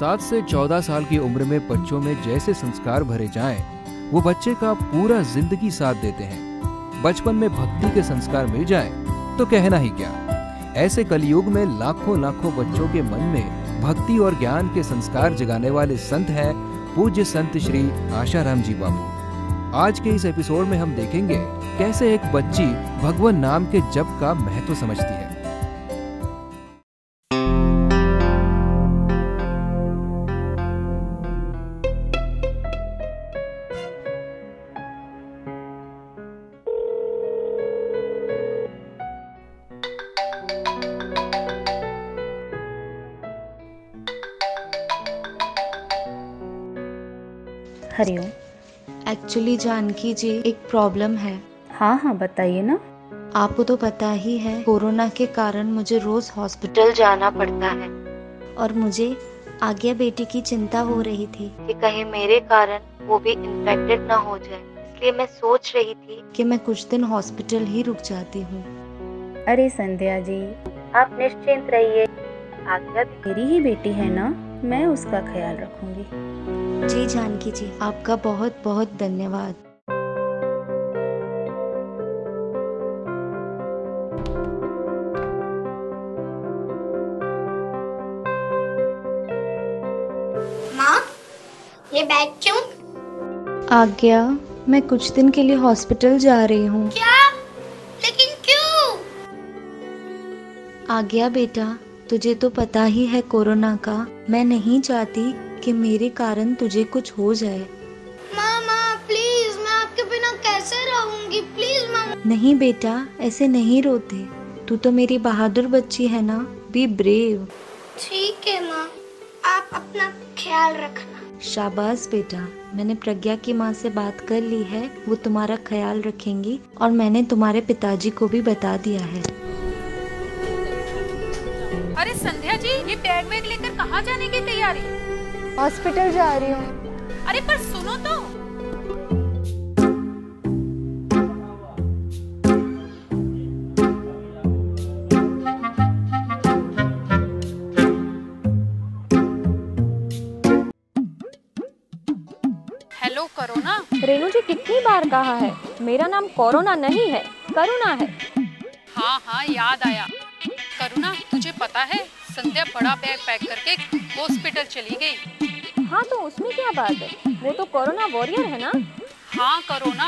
7 से 14 साल की उम्र में बच्चों में जैसे संस्कार भरे जाएं, वो बच्चे का पूरा जिंदगी साथ देते हैं। बचपन में भक्ति के संस्कार मिल जाएं, तो कहना ही क्या। ऐसे कलयुग में लाखों लाखों बच्चों के मन में भक्ति और ज्ञान के संस्कार जगाने वाले संत हैं पूज्य संत श्री आशाराम जी बापू। आज के इस एपिसोड में हम देखेंगे कैसे एक बच्ची भगवान नाम के जप का महत्व समझती है। हरिओम। एक्चुअली जानकी जी, एक प्रॉब्लम है। हाँ बताइए ना। आपको तो पता ही है, कोरोना के कारण मुझे रोज हॉस्पिटल जाना पड़ता है और मुझे आज्ञा बेटी की चिंता हो रही थी कि कहीं मेरे कारण वो भी इन्फेक्टेड ना हो जाए। इसलिए मैं सोच रही थी कि मैं कुछ दिन हॉस्पिटल ही रुक जाती हूँ। अरे संध्या जी, आप निश्चिंत रहिए। आज्ञा मेरी ही बेटी है ना, मैं उसका ख्याल रखूंगी। जी जानकी जी, आपका बहुत बहुत धन्यवाद। माँ, ये बैग क्यों? आज्ञा, मैं कुछ दिन के लिए हॉस्पिटल जा रही हूँ। क्या? लेकिन क्यों? आज्ञा बेटा, तुझे तो पता ही है कोरोना का। मैं नहीं चाहती कि मेरे कारण तुझे कुछ हो जाए। माँ प्लीज, मैं आपके बिना कैसे रहूंगी? प्लीज माँ। नहीं बेटा, ऐसे नहीं रोते। तू तो मेरी बहादुर बच्ची है ना। Be brave. ठीक है माँ, आप अपना ख्याल रखना। शाबाश बेटा, मैंने प्रज्ञा की माँ से बात कर ली है, वो तुम्हारा ख्याल रखेंगी और मैंने तुम्हारे पिताजी को भी बता दिया है। अरे संध्या जी, ये बैग वैग लेकर कहाँ जाने की तैयारी? हॉस्पिटल जा रही हूँ। अरे पर सुनो तो। हेलो करुणा। रेनू जी, कितनी बार कहा है, मेरा नाम कोरोना नहीं है, करुणा है। हाँ याद आया। करुणा, तुझे पता है संध्या बड़ा बैग पैक करके हॉस्पिटल चली गई। हाँ तो उसमें क्या बात है, वो तो कोरोना वॉरियर है ना। हाँ करुणा,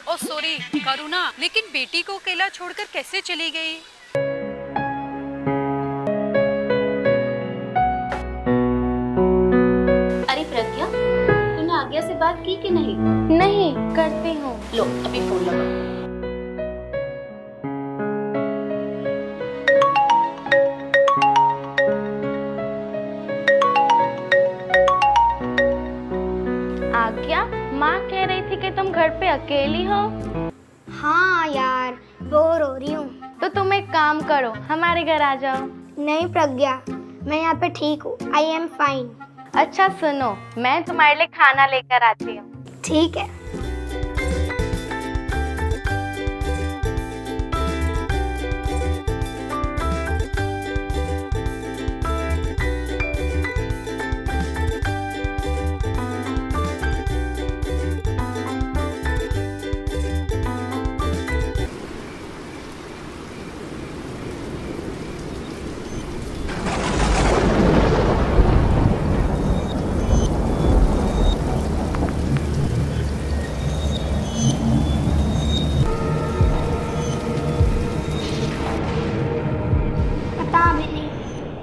ओ सॉरी करुणा, लेकिन बेटी को अकेला छोड़कर कैसे चली गई? अरे प्रज्ञा, तूने आज्ञा से बात की कि नहीं? नहीं, करती हूँ। लो अभी फोन लगाओ। आज्ञा, माँ कह रही थी कि तुम घर पे अकेली हो। हाँ यार, बोर हो रही हूँ। तो तुम एक काम करो, हमारे घर आ जाओ। नहीं प्रज्ञा, मैं यहाँ पे ठीक हूँ। I am fine. अच्छा सुनो, मैं तुम्हारे लिए खाना लेकर आती हूँ। ठीक है।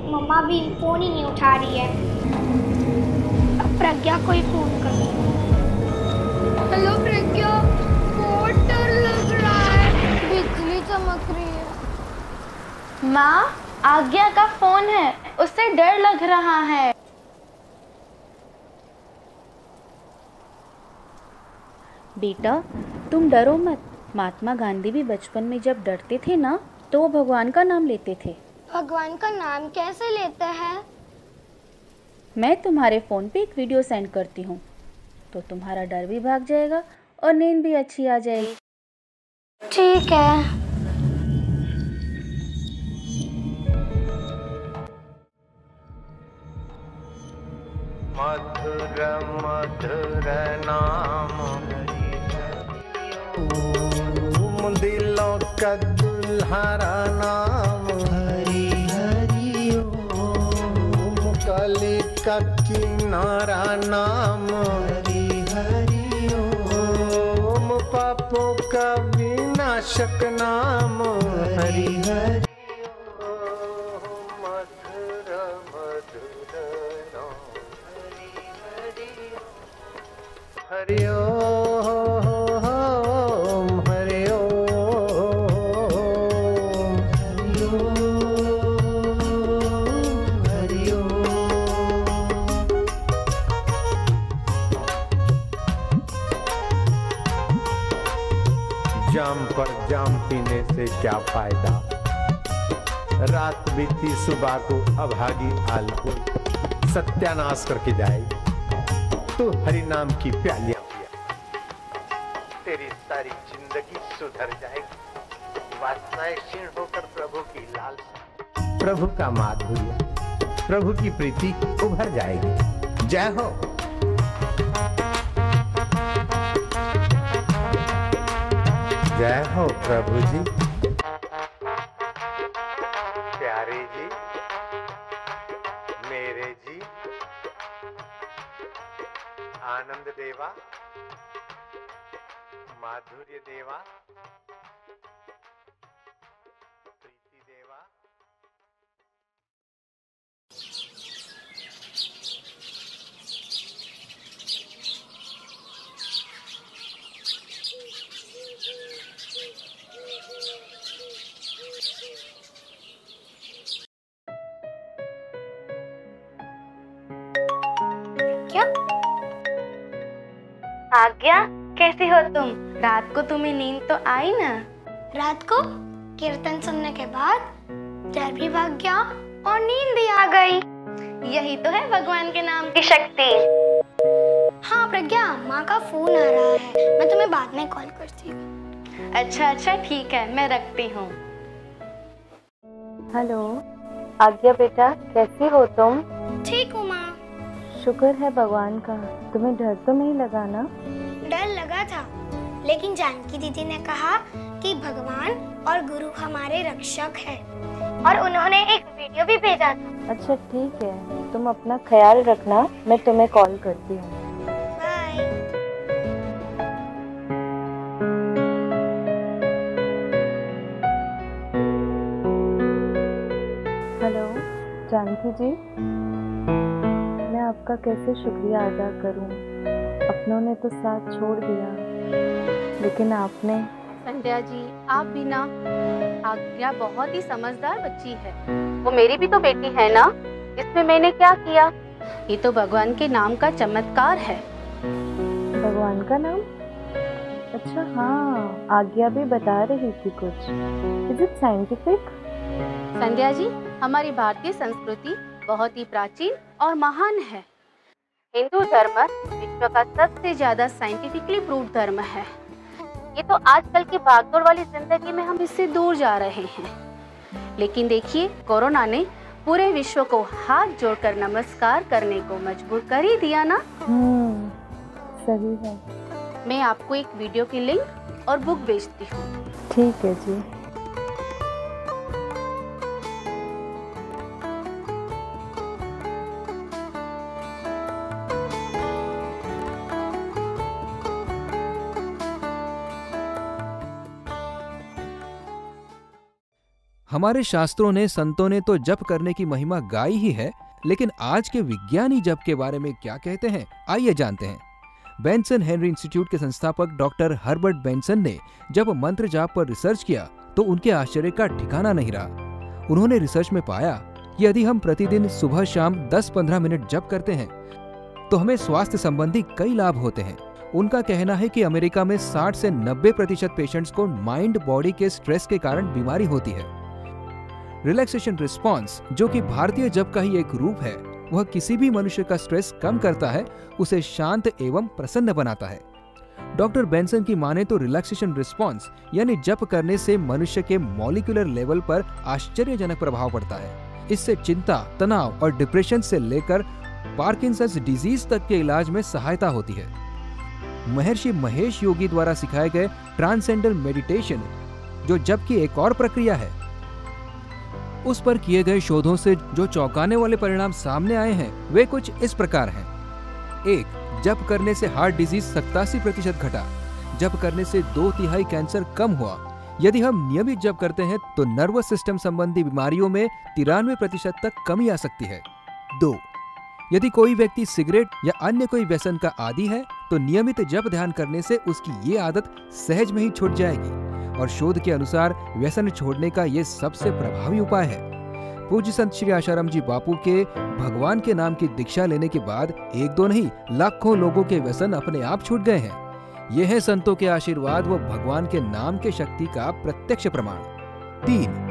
मम्मा भी फोन ही नहीं उठा रही है। अब प्रज्ञा को ही फोन करो। हेलो प्रज्ञा, बहुत डर लग रहा है, बिजली चमक रही है। माँ, आज्ञा का फोन है, उससे डर लग रहा है। बेटा तुम डरो मत। महात्मा गांधी भी बचपन में जब डरते थे ना, तो वो भगवान का नाम लेते थे। भगवान का नाम कैसे लेते हैं? मैं तुम्हारे फ़ोन पे एक वीडियो सेंड करती हूँ, तो तुम्हारा डर भी भाग जाएगा और नींद भी अच्छी आ जाएगी। ठीक है। मधुर नाम ओम दिलों का दुल्हारा नाम हरि हरि ओम कली का किनारा नाम हरि हरि ओम पापों का विनाशक नाम हरि हरि हरि ओम हरि ओम हरि ओम हरि ओम। जाम पर जाम पीने से क्या फायदा, रात बीती सुबह को अभागी आलकुल सत्यानाश करके जाएगी। तू हरि नाम की प्यालियां पिया, तेरी सारी जिंदगी सुधर जाएगी। वासनाएं क्षीण होकर प्रभु की लालसा, प्रभु का माधुर्य, प्रभु की प्रीति उभर जाएगी। जय हो। जय हो प्रभु जी, प्यारे जी, मेरे जी, आनंद देवा, माधुर्य देवा, प्रीति देवा। क्या आज्ञा, कैसी हो तुम? रात को तुम्हें नींद तो आई ना? रात को कीर्तन सुनने के बाद डर भी भाग गया और नींद भी आ गई। यही तो है भगवान के नाम की शक्ति। हाँ प्रज्ञा, माँ का फोन आ रहा है, मैं तुम्हें बाद में कॉल करती हूँ। अच्छा ठीक है, मैं रखती हूँ। हेलो आज्ञा बेटा, कैसी हो तुम? ठीक हूँ माँ। शुक्र है भगवान का। तुम्हें डर तो नहीं लगा ना? डर लगा था, लेकिन जानकी दीदी ने कहा कि भगवान और गुरु हमारे रक्षक है, और उन्होंने एक वीडियो भी भेजा था। अच्छा ठीक है, तुम अपना ख्याल रखना, मैं तुम्हें कॉल करती हूँ। बाय। हेलो जानकी जी, मैं आपका कैसे शुक्रिया अदा करूं? अपनों ने तो साथ छोड़ दिया, लेकिन आपने। संध्या जी, आप भी ना। आज्ञा बहुत ही समझदार बच्ची है, वो मेरी भी तो बेटी है ना, इसमें मैंने क्या किया? ये तो भगवान के नाम का चमत्कार है। भगवान का नाम? अच्छा हाँ, आज्ञा भी बता रही थी कुछ। Is it scientific? Sandhya ji, हमारी भारतीय संस्कृति बहुत ही प्राचीन और महान है। हिंदू धर्म विश्व का सबसे ज्यादा साइंटिफिकली प्रूव्ड धर्म है। ये तो आजकल की भागदौड़ वाली जिंदगी में हम इससे दूर जा रहे हैं, लेकिन देखिए कोरोना ने पूरे विश्व को हाथ जोड़कर नमस्कार करने को मजबूर कर ही दिया ना। सही है। मैं आपको एक वीडियो की लिंक और बुक भेजती हूँ। ठीक है जी। हमारे शास्त्रों ने, संतों ने तो जप करने की महिमा गाई ही है, लेकिन आज के विज्ञानी जप के बारे में क्या कहते हैं, आइए जानते हैं। बेंसन हेनरी इंस्टीट्यूट के संस्थापक डॉक्टर हर्बर्ट बेंसन ने जब मंत्र जाप पर रिसर्च किया तो उनके आश्चर्य का ठिकाना नहीं रहा। उन्होंने रिसर्च में पाया कि यदि हम प्रतिदिन सुबह शाम 10-15 मिनट जप करते हैं तो हमें स्वास्थ्य संबंधी कई लाभ होते हैं। उनका कहना है कि अमेरिका में 60 से 90% पेशेंट्स को माइंड बॉडी के स्ट्रेस के कारण बीमारी होती है। रिलैक्सेशन रिस्पॉन्स, जो कि भारतीय जप का ही एक रूप है, वह किसी भी मनुष्य का स्ट्रेस कम करता है, उसे शांत एवं प्रसन्न बनाता है। डॉक्टर बेंसन की माने तो रिलैक्सेशन रिस्पॉन्स यानी जप करने से मनुष्य के मॉलिक्यूलर लेवल पर आश्चर्यजनक प्रभाव पड़ता है। इससे चिंता, तनाव और डिप्रेशन से लेकर पार्किंसंस डिजीज तक के इलाज में सहायता होती है। महर्षि महेश योगी द्वारा सिखाए गए ट्रांसेंडल मेडिटेशन, जो जप की एक और प्रक्रिया है, उस पर किए गए शोधों से जो चौंकाने वाले परिणाम सामने आए हैं वे कुछ इस प्रकार हैं। 1. जप करने से हार्ट डिजीज 87% घटा। जप करने से 2/3 कैंसर कम हुआ। यदि हम नियमित जप करते हैं तो नर्वस सिस्टम संबंधी बीमारियों में 93% तक कमी आ सकती है। 2. यदि कोई व्यक्ति सिगरेट या अन्य कोई व्यसन का आदी है तो नियमित जप ध्यान करने से उसकी ये आदत सहज में ही छूट जाएगी और शोध के अनुसार व्यसन छोड़ने का ये सबसे प्रभावी उपाय है। पूज्य संत श्री आशाराम जी बापू के भगवान के नाम की दीक्षा लेने के बाद 1-2 नहीं लाखों लोगों के व्यसन अपने आप छूट गए हैं। ये है संतों के आशीर्वाद व भगवान के नाम के शक्ति का प्रत्यक्ष प्रमाण। 3.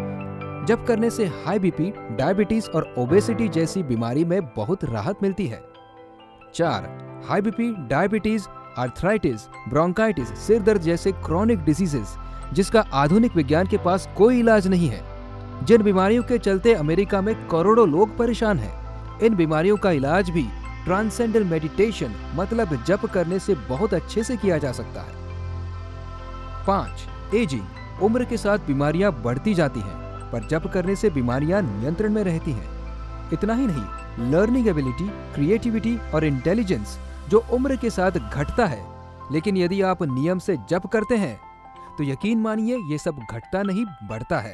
जप करने से हाई बीपी, डायबिटीज और ओबेसिटी जैसी बीमारी में बहुत राहत मिलती है। 4. High BP, diabetes, arthritis, bronchitis, सिर दर्द जैसे क्रॉनिक डिजीजेस जिसका आधुनिक विज्ञान के पास कोई इलाज नहीं है, जिन बीमारियों के चलते अमेरिका में करोड़ों लोग परेशान हैं, इन बीमारियों का इलाज भी ट्रांसेंडल मेडिटेशन मतलब जप करने से बहुत अच्छे से किया जा सकता है। 5. एजिंग, उम्र के साथ बीमारियां बढ़ती जाती हैं, पर जप करने से बीमारियां नियंत्रण में रहती हैं। इतना ही नहीं, लर्निंग एबिलिटी, क्रिएटिविटी और इंटेलिजेंस जो उम्र के साथ घटता है, लेकिन यदि आप नियम से जप करते हैं तो यकीन मानिए ये सब घटता नहीं बढ़ता है।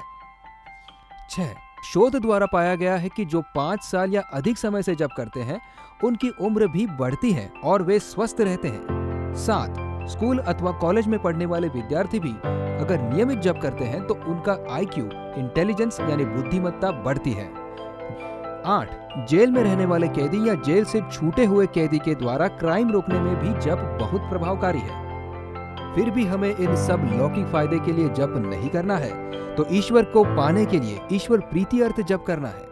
6. शोध द्वारा पाया गया है कि जो 5 साल या अधिक समय से जप करते हैं उनकी उम्र भी बढ़ती है और वे स्वस्थ रहते हैं। 7. स्कूल अथवा कॉलेज में पढ़ने वाले विद्यार्थी भी अगर नियमित जप करते हैं तो उनका IQ, इंटेलिजेंस यानी बुद्धिमत्ता बढ़ती है। 8. जेल में रहने वाले कैदी या जेल से छूटे हुए कैदी के द्वारा क्राइम रोकने में भी जप बहुत प्रभावकारी है। फिर भी हमें इन सब लौकिक फायदे के लिए जप नहीं करना है तो ईश्वर को पाने के लिए ईश्वर प्रीति अर्थ जप करना है।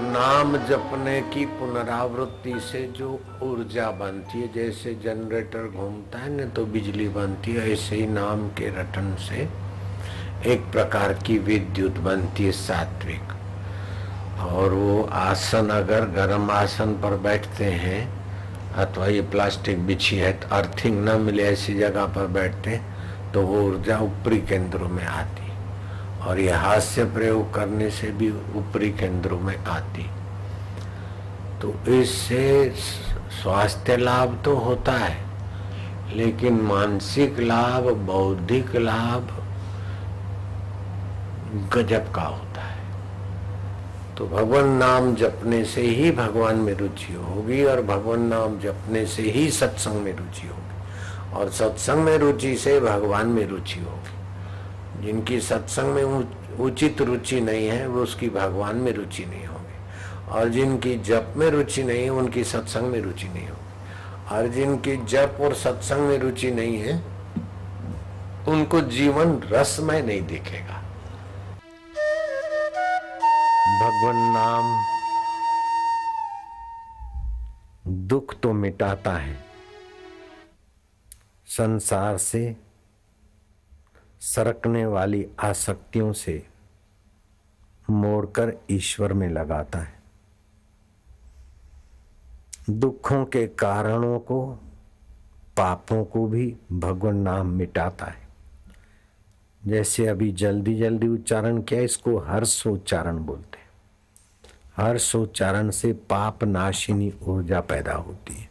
नाम जपने की पुनरावृत्ति से जो ऊर्जा बनती है, जैसे जनरेटर घूमता है न तो बिजली बनती है, ऐसे ही नाम के रटन से एक प्रकार की विद्युत बनती है सात्विक। और वो आसन अगर गर्म आसन पर बैठते हैं अथवा ये प्लास्टिक बिछी है तो अर्थिंग न मिले ऐसी जगह पर बैठते तो वो ऊर्जा ऊपरी केंद्रों में आती और ये हास्य प्रयोग करने से भी ऊपरी केंद्रों में आती। तो इससे स्वास्थ्य लाभ तो होता है, लेकिन मानसिक लाभ, बौद्धिक लाभ गजब का होता है। तो भगवान नाम जपने से ही भगवान में रुचि होगी और भगवान नाम जपने से ही सत्संग में रुचि होगी और सत्संग में रुचि से भगवान में रुचि होगी। जिनकी सत्संग में उचित रुचि नहीं है वो उसकी भगवान में रुचि नहीं होगी और जिनकी जप में रुचि नहीं है उनकी सत्संग में रुचि नहीं होगी और जिनकी जप और सत्संग में रुचि नहीं है उनको जीवन रसमय नहीं दिखेगा। भगवान नाम दुख तो मिटाता है, संसार से सरकने वाली आसक्तियों से मोड़कर ईश्वर में लगाता है। दुखों के कारणों को, पापों को भी भगवान नाम मिटाता है। जैसे अभी जल्दी जल्दी उच्चारण किया, इसको हर्षोच्चारण बोलते हैं। हर्षोच्चारण से पाप नाशिनी ऊर्जा पैदा होती है।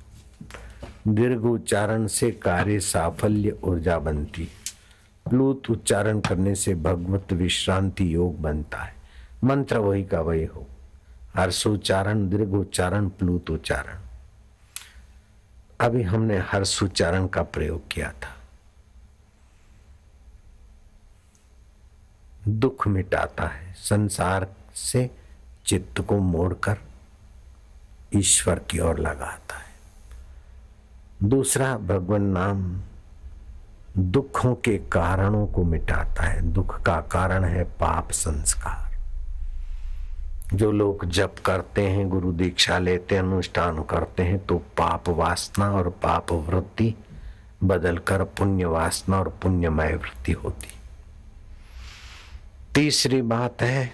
दीर्घ उच्चारण से कार्य साफल्य ऊर्जा बनती है। प्लुत उच्चारण करने से भगवत विश्रांति योग बनता है। मंत्र वही का वही हो, हर्षोच्चारण, दीर्घ उच्चारण, प्लुत उच्चारण। अभी हमने हर्षोच्चारण का प्रयोग किया था। दुख मिटाता है, संसार से चित्त को मोड़कर ईश्वर की ओर लगाता है। दूसरा, भगवान नाम दुखों के कारणों को मिटाता है। दुख का कारण है पाप संस्कार। जो लोग जप करते हैं, गुरु दीक्षा लेते हैं, अनुष्ठान करते हैं, तो पाप वासना और पाप वृत्ति बदलकर पुण्य वासना और पुण्यमय वृत्ति होती। तीसरी बात है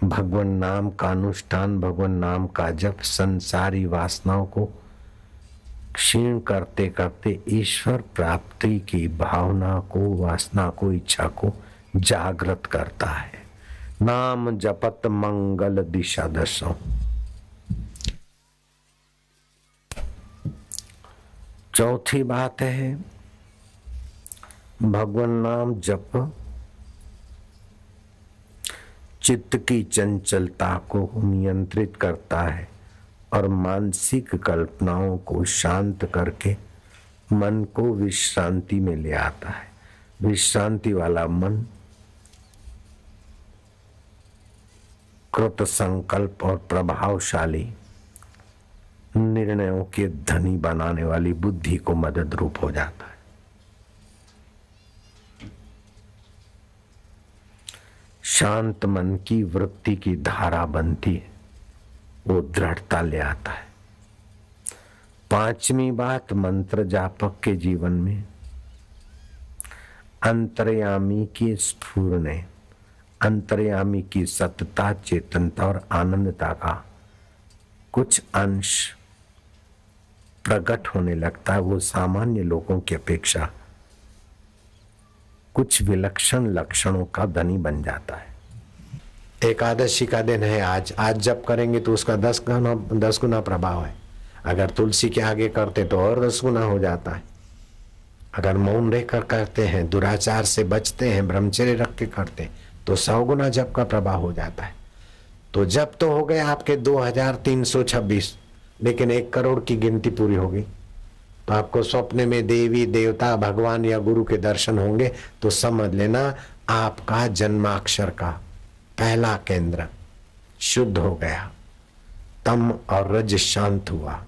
भगवान नाम का अनुष्ठान, भगवान नाम का जप संसारी वासनाओं को क्षीण करते करते ईश्वर प्राप्ति की भावना को, वासना को, इच्छा को जागृत करता है। नाम जपत मंगल दिशा दशों। चौथी बात है भगवान नाम जप चित्त की चंचलता को नियंत्रित करता है और मानसिक कल्पनाओं को शांत करके मन को विश्रांति में ले आता है। विश्रांति वाला मन कृत संकल्प और प्रभावशाली निर्णयों के धनी बनाने वाली बुद्धि को मदद रूप हो जाता है। शांत मन की वृत्ति की धारा बनती है, वो दृढ़ता ले आता है। पांचवी बात मंत्र जापक के जीवन में अंतर्यामी की स्फुरने, अंतर्यामी की सतता, चेतनता और आनंदता का कुछ अंश प्रकट होने लगता है। वो सामान्य लोगों की अपेक्षा कुछ विलक्षण लक्षणों का धनी बन जाता है। एकादशी का दिन है आज जप करेंगे तो उसका 10 गुना प्रभाव है। अगर तुलसी के आगे करते तो और 10 गुना हो जाता है। अगर मौन रहकर करते हैं, दुराचार से बचते हैं, ब्रह्मचर्य रख के करते हैं तो 100 गुना जप का प्रभाव हो जाता है। तो जप तो हो गए आपके 2326, लेकिन 1 करोड़ की गिनती पूरी होगी तो आपको स्वप्न में देवी देवता भगवान या गुरु के दर्शन होंगे तो समझ लेना आपका जन्माक्षर का पहला केंद्र शुद्ध हो गया। तम और रज शांत हुआ,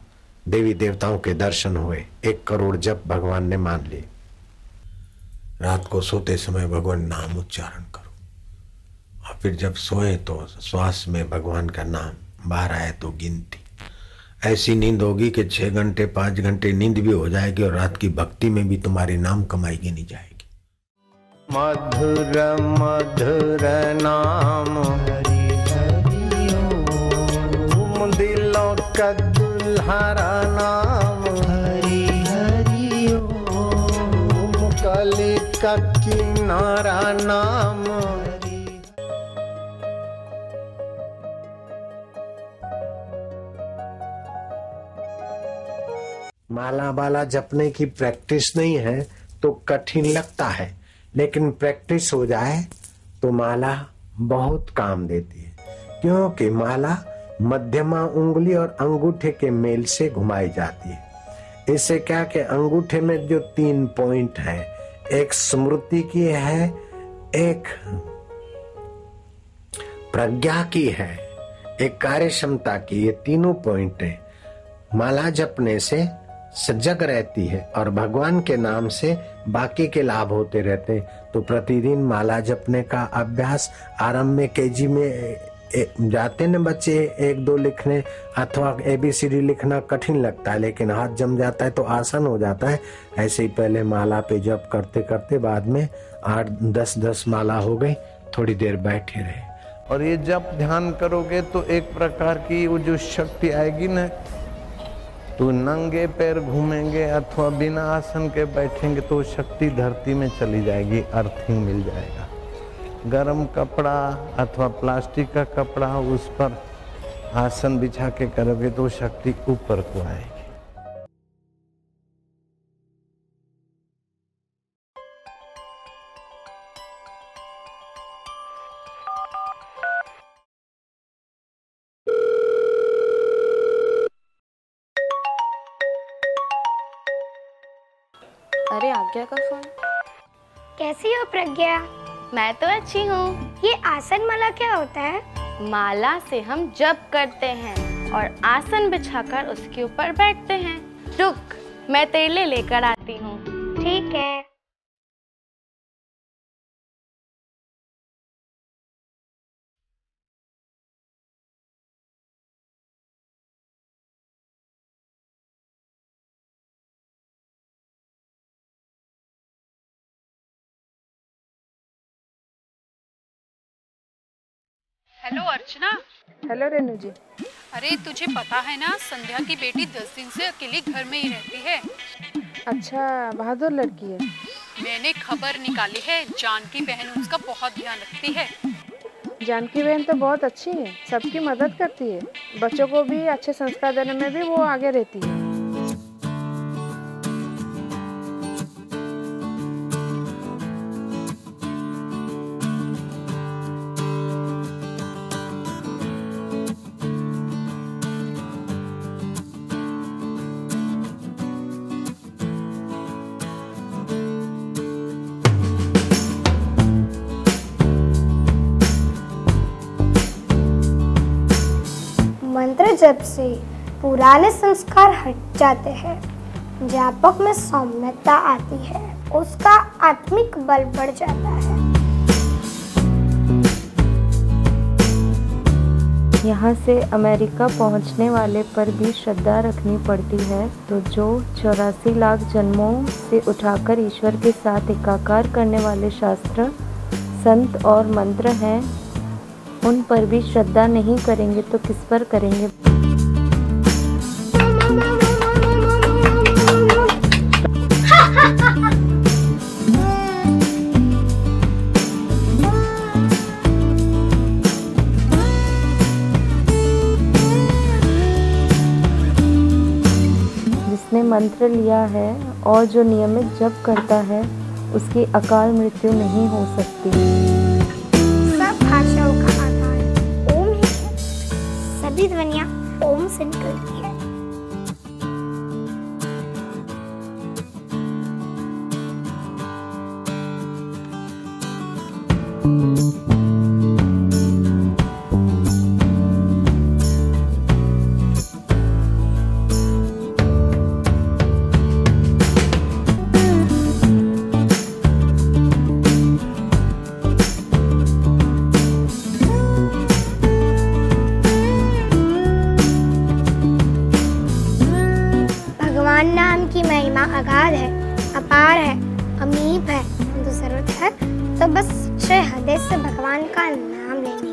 देवी देवताओं के दर्शन हुए, 1 करोड़ जप भगवान ने मान लिए। रात को सोते समय भगवान नाम उच्चारण करो और फिर जब सोए तो श्वास में भगवान का नाम, बाहर आए तो गिनती। ऐसी नींद होगी कि 6 घंटे 5 घंटे नींद भी हो जाएगी और रात की भक्ति में भी तुम्हारी नाम कमाई गिनी जाएगी। मधुर मधुर नाम हरि हरि ओम, दिलों का दुल्हारा नाम हरि हरि ओम, कली का किनारा नाम हरि। माला बाला जपने की प्रैक्टिस नहीं है तो कठिन लगता है, लेकिन प्रैक्टिस हो जाए तो माला बहुत काम देती है। क्योंकि माला मध्यमा उंगली और अंगूठे के मेल से घुमाई जाती है। इससे क्या कि अंगूठे में जो 3 पॉइंट है, एक स्मृति की है, एक प्रज्ञा की है, एक कार्य क्षमता की, ये तीनों पॉइंट है। माला जपने से सजग रहती है और भगवान के नाम से बाकी के लाभ होते रहते हैं। तो प्रतिदिन माला जपने का अभ्यास आरंभ में केजी में जाते न बच्चे 1-2 लिखने अथवा ABCD लिखना कठिन लगता है, लेकिन हाथ जम जाता है तो आसान हो जाता है। ऐसे ही पहले माला पे जप करते करते बाद में 8-10 माला हो गई, थोड़ी देर बैठे रहे। और ये जब ध्यान करोगे तो एक प्रकार की वो जो शक्ति आएगी ना, तो नंगे पैर घूमेंगे अथवा बिना आसन के बैठेंगे तो शक्ति धरती में चली जाएगी, अर्थिंग मिल जाएगा। गरम कपड़ा अथवा प्लास्टिक का कपड़ा उस पर आसन बिछा के करोगे तो शक्ति ऊपर को आएगी। अरे आज्ञा का फोन। कैसी हो प्रज्ञा? मैं तो अच्छी हूँ। ये आसन माला क्या होता है? माला से हम जप करते हैं और आसन बिछाकर उसके ऊपर बैठते हैं। रुक, मैं तेरे लिए लेकर आती हूँ। ठीक है। हेलो अर्चना। हेलो रेनू जी। अरे तुझे पता है ना, संध्या की बेटी 10 दिन से अकेली घर में ही रहती है। अच्छा, बहादुर लड़की है। मैंने खबर निकाली है, जानकी बहन उसका बहुत ध्यान रखती है। जानकी बहन तो बहुत अच्छी है, सबकी मदद करती है, बच्चों को भी अच्छे संस्कार देने में भी वो आगे रहती है। मंत्र जप से पुराने संस्कार हट जाते हैं, जापक में सौम्यता आती है, उसका आत्मिक बल बढ़ जाता है। यहाँ से अमेरिका पहुँचने वाले पर भी श्रद्धा रखनी पड़ती है, तो जो 84 लाख जन्मों से उठाकर ईश्वर के साथ एकाकार करने वाले शास्त्र, संत और मंत्र हैं, उन पर भी श्रद्धा नहीं करेंगे तो किस पर करेंगे। जिसने मंत्र लिया है और जो नियमित जप करता है, उसकी अकाल मृत्यु नहीं हो सकती। सब भाषाओं का आधार ओम ही है, सभी ध्वनियाँ ओम से निकलती है। भगवान नाम की महिमा अगाध है, अपार है, अमीप है। तो जरूरत है तो बस सच्चे हृदय से भगवान का नाम लेने की।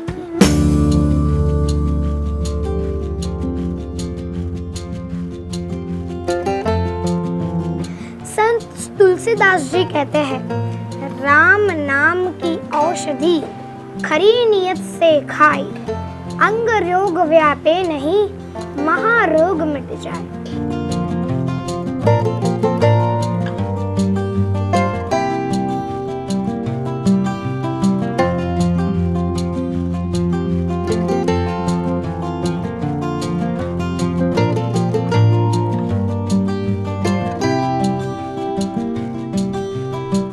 संत तुलसीदास जी कहते हैं, राम नाम की औषधि खरी नियत से खाई, अंग रोग व्यापे नहीं, महारोग मिट जाए।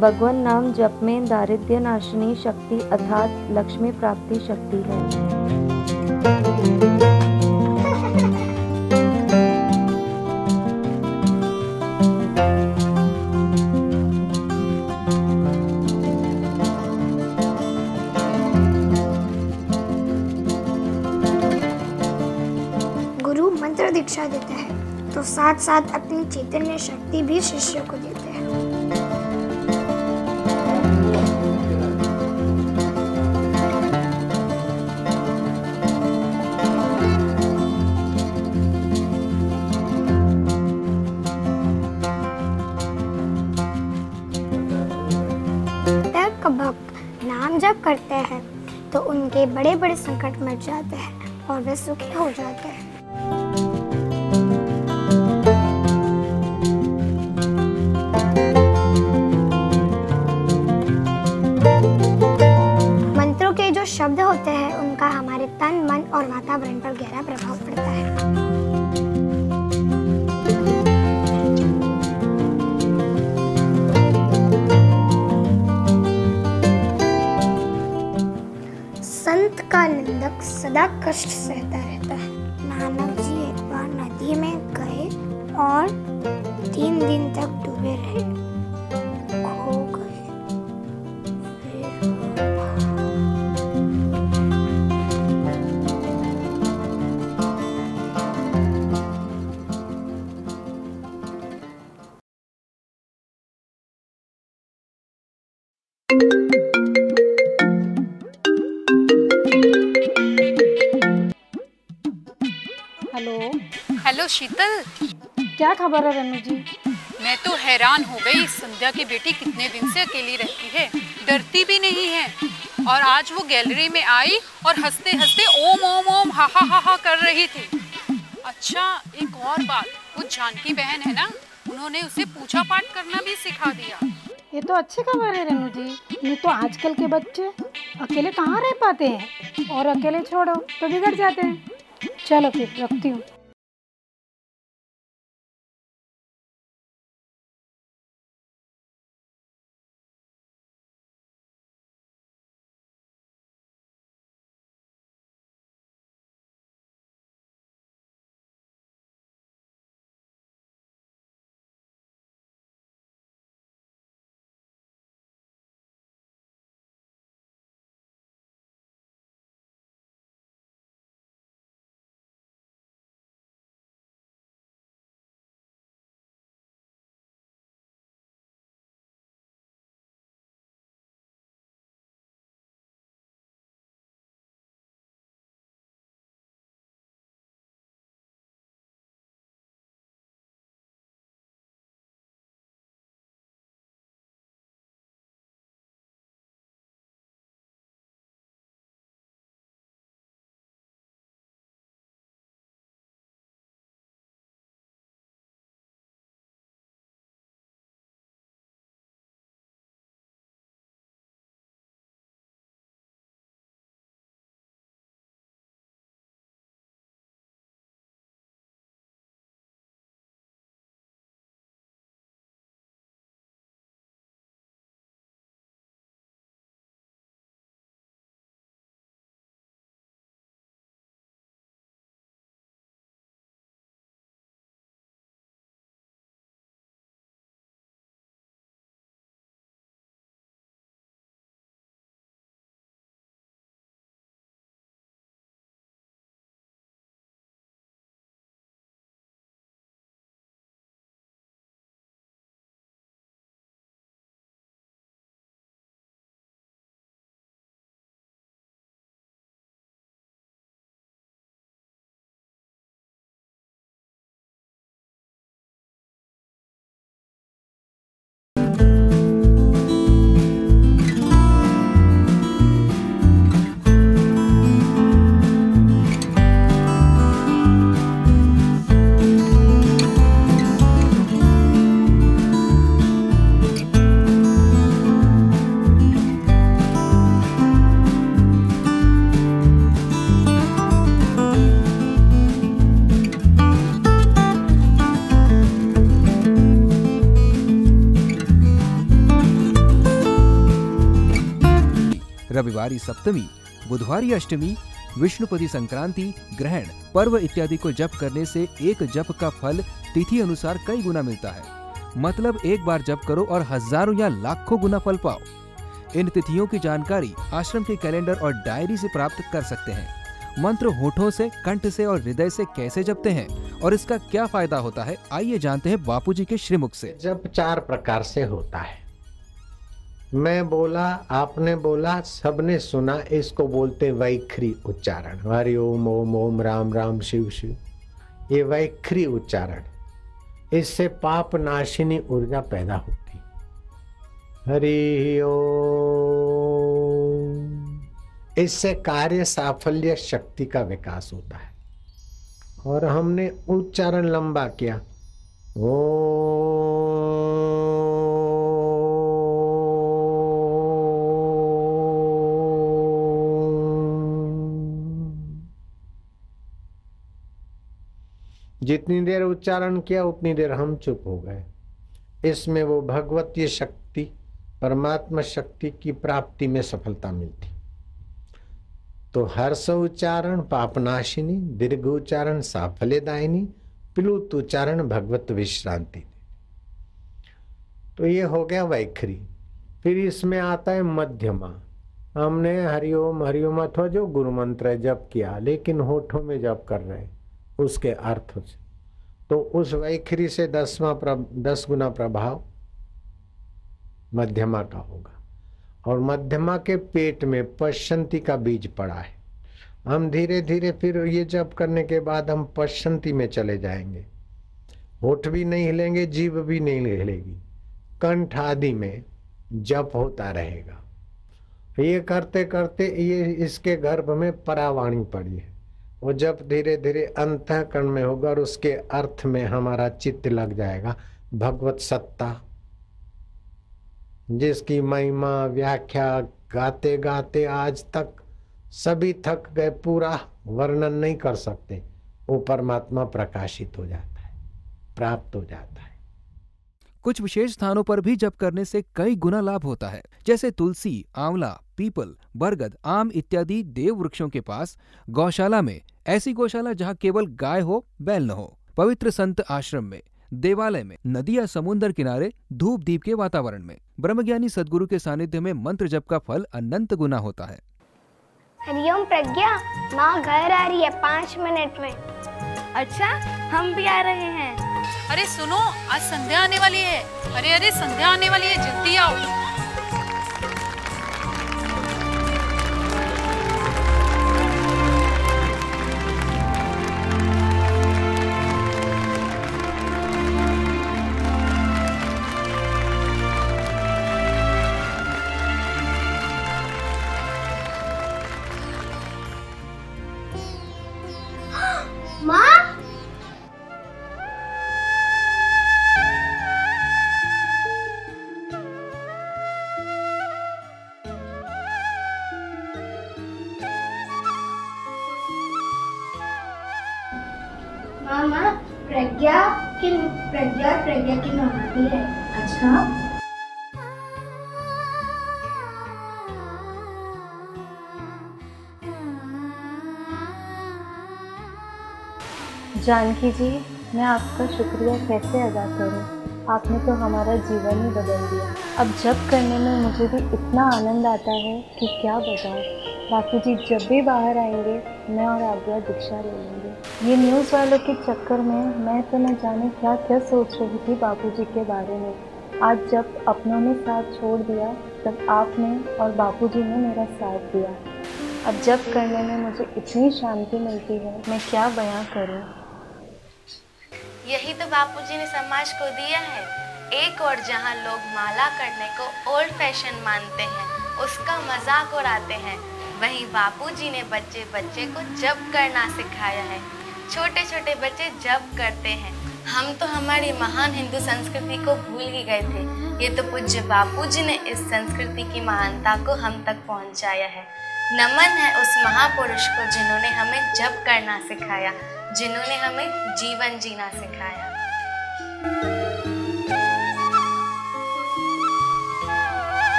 भगवान नाम जप में दारिद्र्य नाशिनी शक्ति अर्थात लक्ष्मी प्राप्ति शक्ति है। गुरु मंत्र दीक्षा देते हैं तो साथ साथ अपनी चैतन्य शक्ति भी शिष्य को देते हैं। भक्त नाम जप करते हैं तो उनके बड़े बड़े संकट मिट जाते हैं और वे सुखी हो जाते हैं। मंत्रों के जो शब्द होते हैं उनका हमारे तन, मन और वातावरण पर गहरा प्रभाव पड़ता है। संत का निंदक सदा कष्ट सहता रहता है। नानक जी एक बार नदी में गए और 3 दिन तक डूबे रहे, खो गए। हेलो शीतल, क्या खबर है रनु जी? मैं तो हैरान हो गई। संध्या की बेटी कितने दिन से अकेली रहती है, डरती भी नहीं है। और आज वो गैलरी में आई और हंसते हंसते ओम ओम ओम हा हा हा हा कर रही थी। अच्छा, एक और बात, वो जानकी बहन है ना, उन्होंने उसे पूजा पाठ करना भी सिखा दिया। ये तो अच्छी खबर है रनु जी। नहीं तो आजकल के बच्चे अकेले कहाँ रह पाते हैं, और अकेले छोड़ो तो बिगड़ जाते हैं। चलो फिर रखती हूँ। रविवारी सप्तमी, बुधवारी अष्टमी, विष्णुपदी संक्रांति, ग्रहण, पर्व इत्यादि को जप करने से एक जप का फल तिथि अनुसार कई गुना मिलता है। मतलब एक बार जप करो और हजारों या लाखों गुना फल पाओ। इन तिथियों की जानकारी आश्रम के कैलेंडर और डायरी से प्राप्त कर सकते हैं। मंत्र होठों से, कंठ से और हृदय से कैसे जपते हैं और इसका क्या फायदा होता है, आइए जानते हैं बापूजी के श्रीमुख से। जप 4 प्रकार से होता है। मैं बोला, आपने बोला, सबने सुना, इसको बोलते वैखरी उच्चारण। हरि ओम, ओम ओम, राम राम, शिव शिव, ये वैखरी उच्चारण। इससे पाप नाशिनी ऊर्जा पैदा होती। हरि ओम। इससे कार्य साफल्य शक्ति का विकास होता है। और हमने उच्चारण लंबा किया, जितनी देर उच्चारण किया उतनी देर हम चुप हो गए। इसमें वो भगवतीय शक्ति, परमात्मा शक्ति की प्राप्ति में सफलता मिलती। तो हर्ष उच्चारण पापनाशिनी, दीर्घ उच्चारण साफल्यदायिनी, प्लुत उच्चारण भगवत विश्रांति। तो ये हो गया वैखरी। फिर इसमें आता है मध्यमा। हमने हरिओम हरिओम अथवा जो गुरु मंत्र जप किया, लेकिन होठों में जप कर रहे उसके अर्थ से, तो उस वैखरी से 10 गुना प्रभाव मध्यमा का होगा। और मध्यमा के पेट में पश्यंती का बीज पड़ा है। हम धीरे धीरे फिर ये जप करने के बाद हम पश्चंती में चले जाएंगे। होठ भी नहीं हिलेंगे, जीभ भी नहीं हिलेगी, कंठ आदि में जप होता रहेगा। ये करते करते ये इसके गर्भ में परावाणी पड़ी है। वो जब धीरे धीरे अंतःकरण में होगा और उसके अर्थ में हमारा चित्त लग जाएगा। भगवत सत्ता जिसकी महिमा व्याख्या गाते गाते आज तक सभी थक गए, पूरा वर्णन नहीं कर सकते। वो परमात्मा प्रकाशित हो जाता है, प्राप्त हो जाता है। कुछ विशेष स्थानों पर भी जप करने से कई गुना लाभ होता है, जैसे तुलसी, आंवला, पीपल, बरगद, आम इत्यादि देव वृक्षों के पास, गौशाला में, ऐसी गौशाला जहाँ केवल गाय हो बैल न हो, पवित्र संत आश्रम में, देवालय में, नदी या समुद्र किनारे धूप दीप के वातावरण में, ब्रह्मज्ञानी सद्गुरु के सानिध्य में मंत्र जप का फल अनंत गुना होता है। हरिओम प्रज्ञा, माँ घर आ रही है 5 मिनट में। अच्छा, हम भी आ रहे हैं। अरे सुनो, आज संध्या आने वाली है। अरे अरे संध्या आने वाली है, जल्दी आओ। मामा, प्रज्ञा की मामा भी है। अच्छा, जानकी जी, मैं आपका शुक्रिया कैसे अदा करूं? आपने तो हमारा जीवन ही बदल दिया। अब जप करने में मुझे भी इतना आनंद आता है कि क्या बताऊं। बापू जी जब भी बाहर आएंगे मैं और आज्ञा दीक्षा ले लेंगे। ये न्यूज़ वालों के चक्कर में मैं तो न जाने क्या क्या सोच रही थी बापू जी के बारे में। आज जब अपनों ने साथ छोड़ दिया तब आपने और बापू जी ने मेरा साथ दिया। अब जप करने में मुझे इतनी शांति मिलती है, मैं क्या बयां करूं। यही तो बापूजी ने समाज को दिया है। एक और जहां लोग माला करने को ओल्ड फैशन मानते हैं, उसका मजाक उड़ाते हैं, वहीं बापूजी ने बच्चे बच्चे को जप करना सिखाया है। छोटे छोटे बच्चे जप करते हैं। हम तो हमारी महान हिंदू संस्कृति को भूल ही गए थे। ये तो पूज्य बापूजी ने इस संस्कृति की महानता को हम तक पहुंचाया है। नमन है उस महापुरुष को जिन्होंने हमें जप करना सिखाया, जिन्होंने हमें जीवन जीना सिखाया।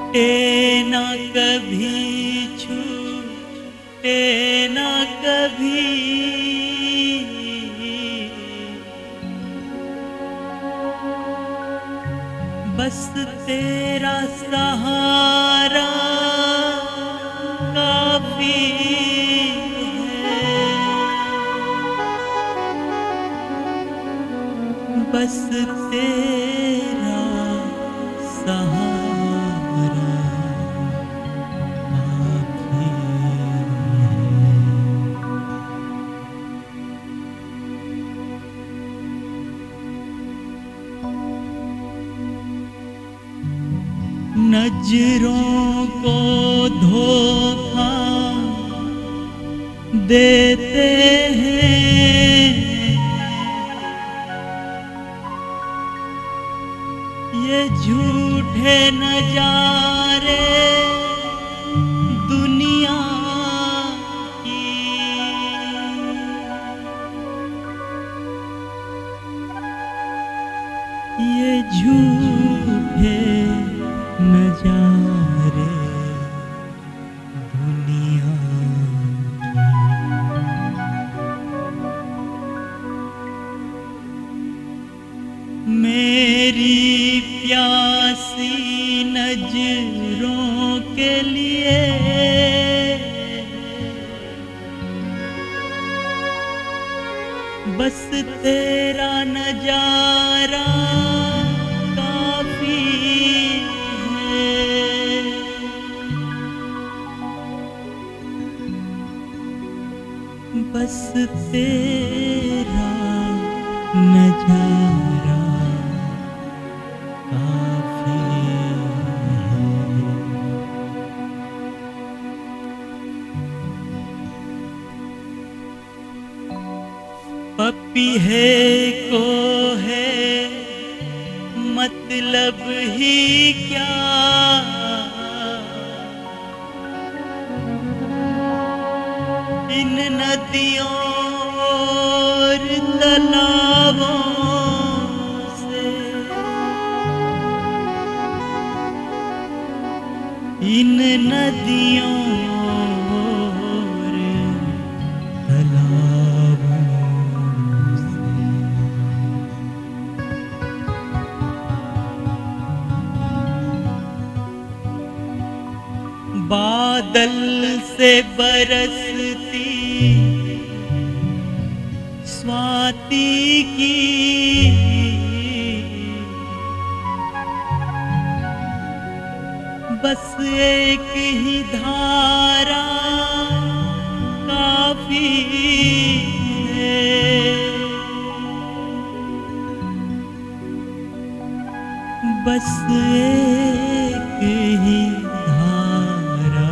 छूटे ना कभी बस तेरा सहारा काफी है, बस तेरा सहारा काफी नजरों को धोखा देते हैं, ये झूठे नजारे दुनिया की, ये झूठे नजारे दुनिया की। मेरी प्यासी नजरों के लिए बस तेरा नजारा काफी है, बस तेरा नजारा काफी है। पपीहे को है मतलब ही क्या, इन नदियों और तालाबों से, इन नदियों और तालाबों से। बादल से बरसती स्वाति की बस एक ही धारा काफी है, बस एक ही धारा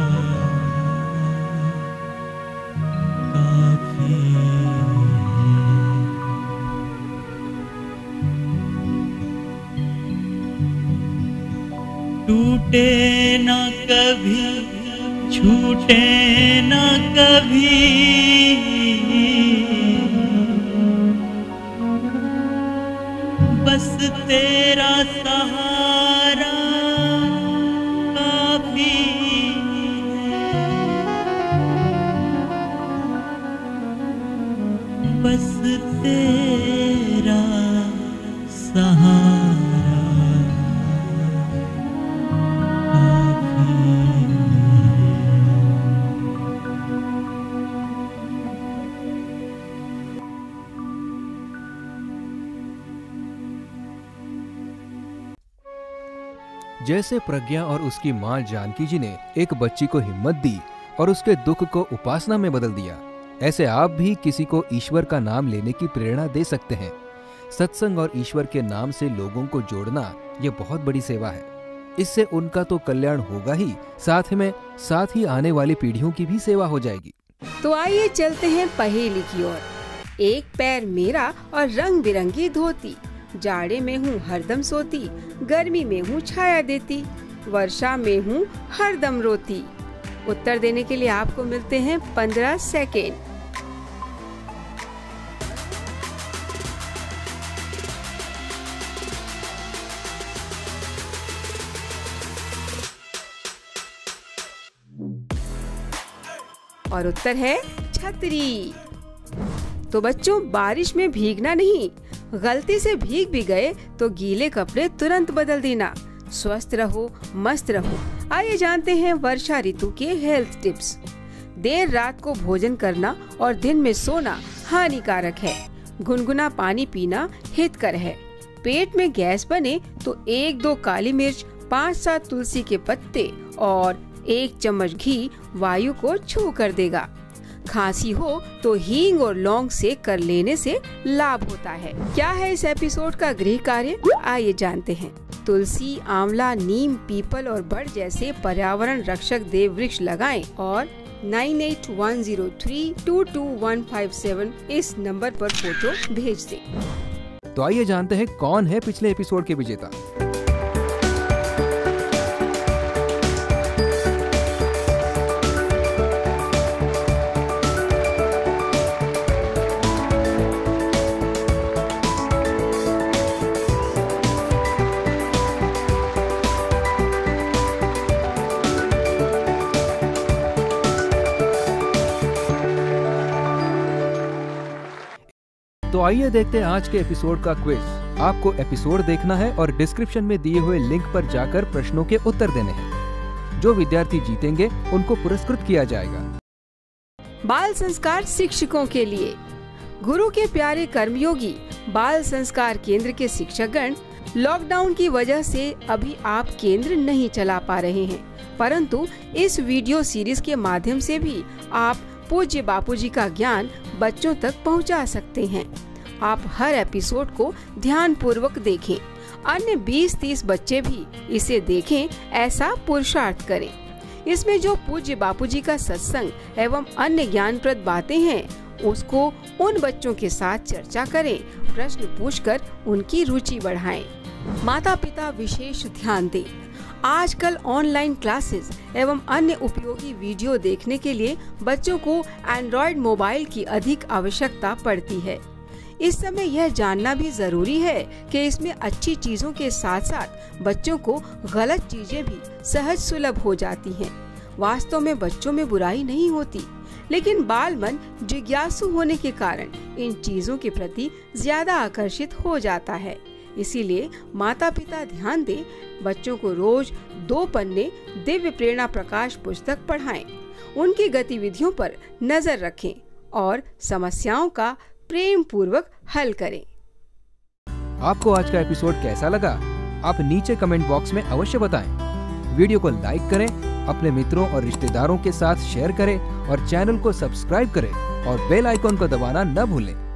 काफी है। टूटे न कभी छूटे न कभी, बस तेरा सहारा काफी है, बस तेरा सहारा जैसे प्रज्ञा और उसकी मां जानकी जी ने एक बच्ची को हिम्मत दी और उसके दुख को उपासना में बदल दिया, ऐसे आप भी किसी को ईश्वर का नाम लेने की प्रेरणा दे सकते हैं। सत्संग और ईश्वर के नाम से लोगों को जोड़ना ये बहुत बड़ी सेवा है। इससे उनका तो कल्याण होगा ही, साथ ही आने वाली पीढ़ियों की भी सेवा हो जाएगी। तो आइए चलते हैं पहेली की ओर। एक पैर मेरा और रंग बिरंगी धोती, जाड़े में हूँ हरदम सोती, गर्मी में हूँ छाया देती, वर्षा में हूँ हरदम रोती। उत्तर देने के लिए आपको मिलते हैं 15 सेकेंड। और उत्तर है छतरी। तो बच्चों, बारिश में भीगना नहीं, गलती से भीग भी गए तो गीले कपड़े तुरंत बदल देना। स्वस्थ रहो, मस्त रहो। आइए जानते हैं वर्षा ऋतु के हेल्थ टिप्स। देर रात को भोजन करना और दिन में सोना हानिकारक है। गुनगुना पानी पीना हितकर है। पेट में गैस बने तो 1-2 काली मिर्च, 5-7 तुलसी के पत्ते और 1 चम्मच घी वायु को छू कर देगा। खांसी हो तो हींग और लौंग सेक कर लेने से लाभ होता है। क्या है इस एपिसोड का गृह कार्य, आइए जानते हैं। तुलसी, आंवला, नीम, पीपल और बड़ जैसे पर्यावरण रक्षक देव वृक्ष लगाएं और 9810322157 इस नंबर पर फोटो भेज दें। तो आइए जानते हैं कौन है पिछले एपिसोड के विजेता। तो आइए देखते हैं आज के एपिसोड का क्विज। आपको एपिसोड देखना है और डिस्क्रिप्शन में दिए हुए लिंक पर जाकर प्रश्नों के उत्तर देने हैं। जो विद्यार्थी जीतेंगे उनको पुरस्कृत किया जाएगा। बाल संस्कार शिक्षकों के लिए। गुरु के प्यारे कर्मयोगी बाल संस्कार केंद्र के शिक्षकगण लॉकडाउन की वजह से अभी आप केंद्र नहीं चला पा रहे हैं, परंतु इस वीडियो सीरीज के माध्यम से भी आप पूज्य बापूजी का ज्ञान बच्चों तक पहुंचा सकते हैं। आप हर एपिसोड को ध्यान पूर्वक देखें। अन्य 20-30 बच्चे भी इसे देखें, ऐसा पुरुषार्थ करें। इसमें जो पूज्य बापूजी का सत्संग एवं अन्य ज्ञानप्रद बातें हैं, उसको उन बच्चों के साथ चर्चा करें। प्रश्न पूछकर उनकी रुचि बढ़ाएं। माता पिता विशेष ध्यान दें। आजकल ऑनलाइन क्लासेस एवं अन्य उपयोगी वीडियो देखने के लिए बच्चों को एंड्रॉयड मोबाइल की अधिक आवश्यकता पड़ती है। इस समय यह जानना भी जरूरी है कि इसमें अच्छी चीजों के साथ साथ बच्चों को गलत चीजें भी सहज सुलभ हो जाती हैं। वास्तव में बच्चों में बुराई नहीं होती, लेकिन बाल मन जिज्ञासु होने के कारण इन चीजों के प्रति ज्यादा आकर्षित हो जाता है। इसीलिए माता पिता ध्यान दें, बच्चों को रोज 2 पन्ने दिव्य प्रेरणा प्रकाश पुस्तक पढ़ाएं, उनकी गतिविधियों पर नजर रखें और समस्याओं का प्रेम पूर्वक हल करें। आपको आज का एपिसोड कैसा लगा? आप नीचे कमेंट बॉक्स में अवश्य बताएं। वीडियो को लाइक करें, अपने मित्रों और रिश्तेदारों के साथ शेयर करें और चैनल को सब्सक्राइब करें और बेल आइकॉन को दबाना न भूलें।